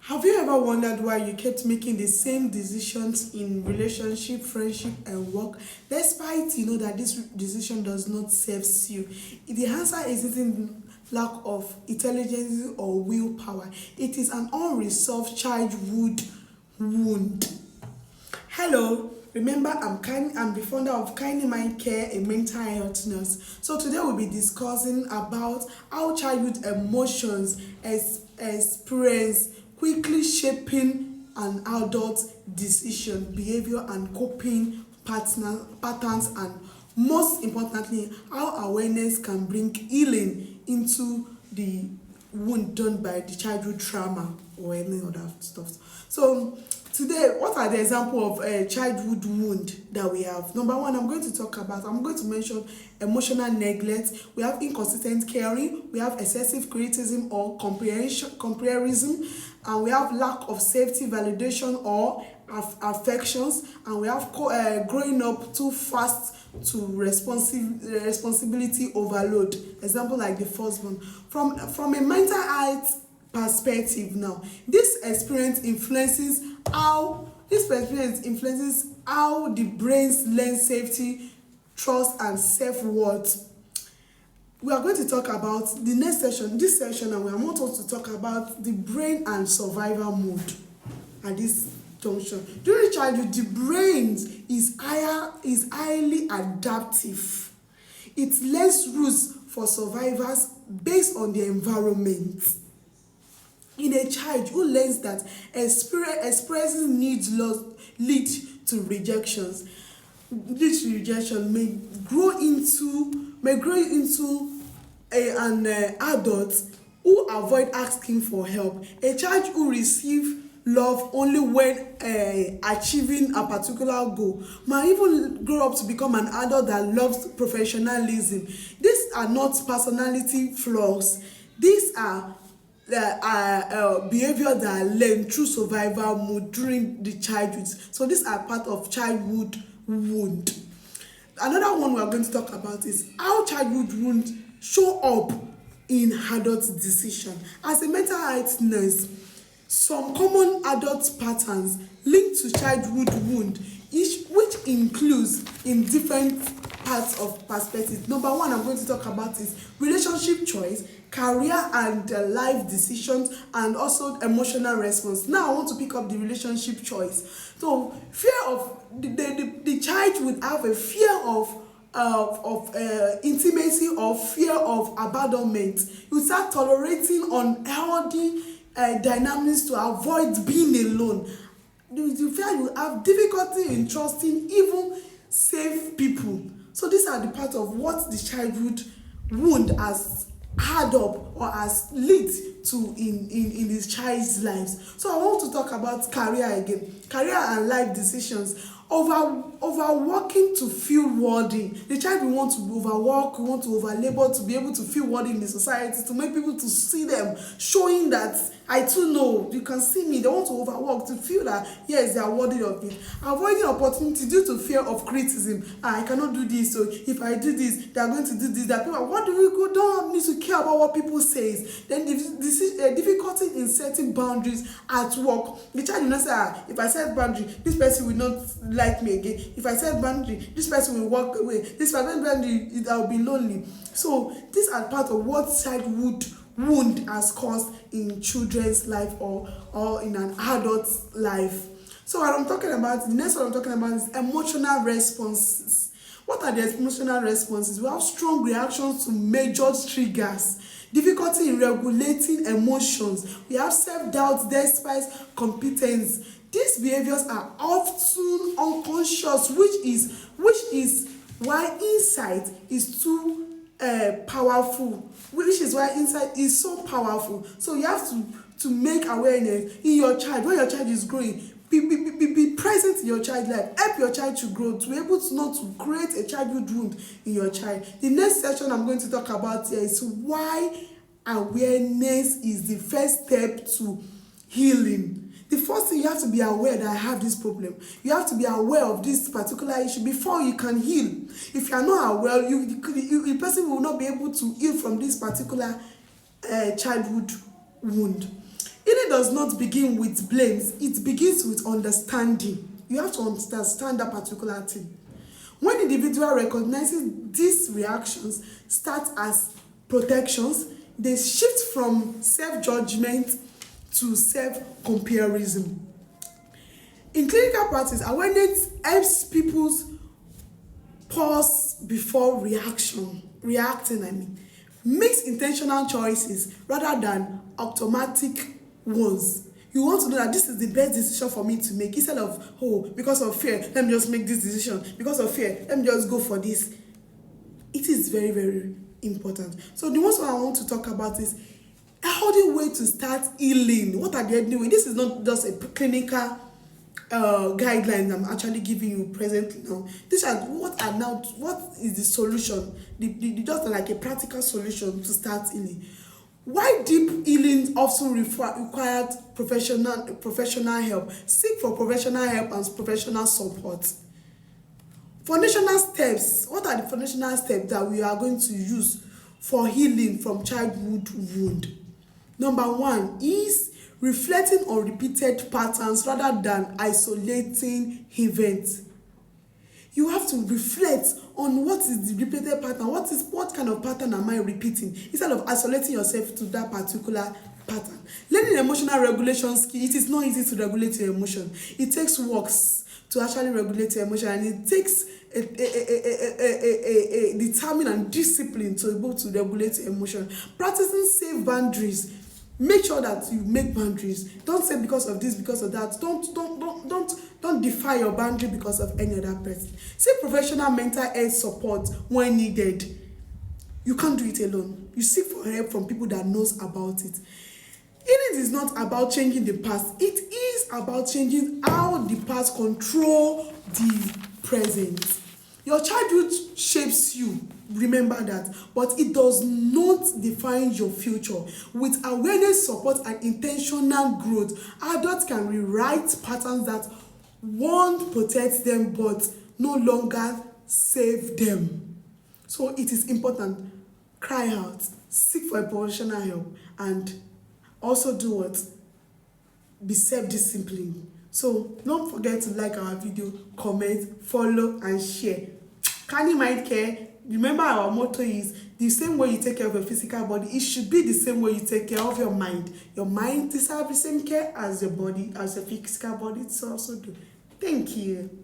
Have you ever wondered why you kept making the same decisions in relationship, friendship, and work, despite you know that this decision does not serve you? The answer isn't in lack of intelligence or willpower. It is an unresolved childhood wound. Hello, remember I'm the founder of Kindly Mind Care, a mental health nurse. So today we'll be discussing about how childhood emotions experience quickly shaping an adult decision, behavior, and coping patterns, and most importantly, how awareness can bring healing into the wound done by the childhood trauma or any other stuff. So today, what are the example of a childhood wound that we have? Number one, I'm going to mention emotional neglect. We have inconsistent caring. We have excessive criticism or comparison, and we have lack of safety, validation, or affections, and we have growing up too fast to responsibility overload. Example like the first one. From a mental health perspective now, this experience influences how the brains learn safety, trust, and self-worth. We are going to talk about the next session, this session, and we want us to talk about the brain and survival mode at this junction. During childhood, the brain is highly adaptive. It learns rules for survivors based on the environment. In a child who learns that expressing needs lead to rejections, this rejection may grow into an adult who avoid asking for help. A child who receive love only when achieving a particular goal might even grow up to become an adult that loves professionalism. These are not personality flaws. These are behavior that are learned through survival mode during the childhood. So these are part of childhood wound. Another one we are going to talk about is how childhood wounds show up in adult decision. As a mental health nurse, some common adult patterns linked to childhood wound, which includes in different parts of perspective. Number one I'm going to talk about is relationship choice, career and life decisions, and also emotional response. Now I want to pick up the relationship choice. So fear of the child would have a fear of intimacy or fear of abandonment. You start tolerating unhealthy dynamics to avoid being alone. You feel you have difficulty in trusting even safe people. So these are the part of what the childhood wound has had up or has lead to in this child's lives. So I want to talk about career again. Career and life decisions. Overworking to feel worthy. The child will want to overwork, will want to overlabor to be able to feel worthy in the society, to make people to see them, showing that I too know, you can see me. They want to overwork to feel that yes, they are worthy of it. Avoiding opportunity due to fear of criticism. I cannot do this, so if I do this, they are going to do this. That people, what do we go? Don't need to care about what people says. Then the difficulty in setting boundaries at work. The child will not say, if I set boundary, this person will not like me again. If I set boundary, this person will walk away. This person boundary, I will be lonely. So these are part of what childhood wound has caused in children's life or in an adult's life. So what I'm talking about, the next one I'm talking about is emotional responses. What are the emotional responses? We have strong reactions to major triggers, difficulty in regulating emotions. We have self-doubt despite competence. These behaviors are often unconscious, which is why insight is too powerful, which is why insight is so powerful. So you have to make awareness in your child. When your child is growing, be present in your child's life. Help your child to grow, to be able to not to create a childhood wound in your child. The next section I'm going to talk about here is why awareness is the first step to healing. The first thing, you have to be aware that I have this problem. You have to be aware of this particular issue before you can heal. If you are not aware, the person will not be able to heal from this particular childhood wound. Healing does not begin with blames, it begins with understanding. You have to understand that particular thing. When individual recognizes these reactions start as protections, they shift from self-judgment to self-comparison. In clinical practice, awareness helps people pause before reacting, makes intentional choices rather than automatic ones. You want to know that this is the best decision for me to make, instead of, oh, because of fear, let me just make this decision. Because of fear, let me just go for this. It is very, very important. So the most one I want to talk about is a healthy way to start healing. What are the healthy way? This is not just a clinical guidelines I'm actually giving you presently now. These are what is the solution, just like a practical solution to start healing. Why deep healing often required professional help? Seek for professional help and professional support. Foundational steps. What are the foundational steps that we are going to use for healing from childhood wound? Number one is reflecting on repeated patterns rather than isolating events. You have to reflect on what is the repeated pattern, what kind of pattern am I repeating, instead of isolating yourself to that particular pattern. Learning emotional regulation skill. It is not easy to regulate your emotion. It takes works to actually regulate your emotion, and it takes a determined and discipline to be able to regulate your emotion. Practicing safe boundaries. Make sure that you make boundaries. Don't say because of this, because of that. Don't defy your boundary because of any other person. Seek professional mental health support when needed. You can't do it alone. You seek for help from people that knows about it. Healing is not about changing the past. It is about changing how the past control the present. Your childhood shapes you, remember that, but it does not define your future. With awareness, support, and intentional growth, adults can rewrite patterns that won't protect them but no longer save them. So it is important. Cry out, seek for a professional help, and also do what? Be self-disciplined. So don't forget to like our video, comment, follow, and share. Canny Mind Care. Remember, our motto is the same way you take care of your physical body, it should be the same way you take care of your mind. Your mind deserves the same care as your body, as your physical body. It's also do. Thank you.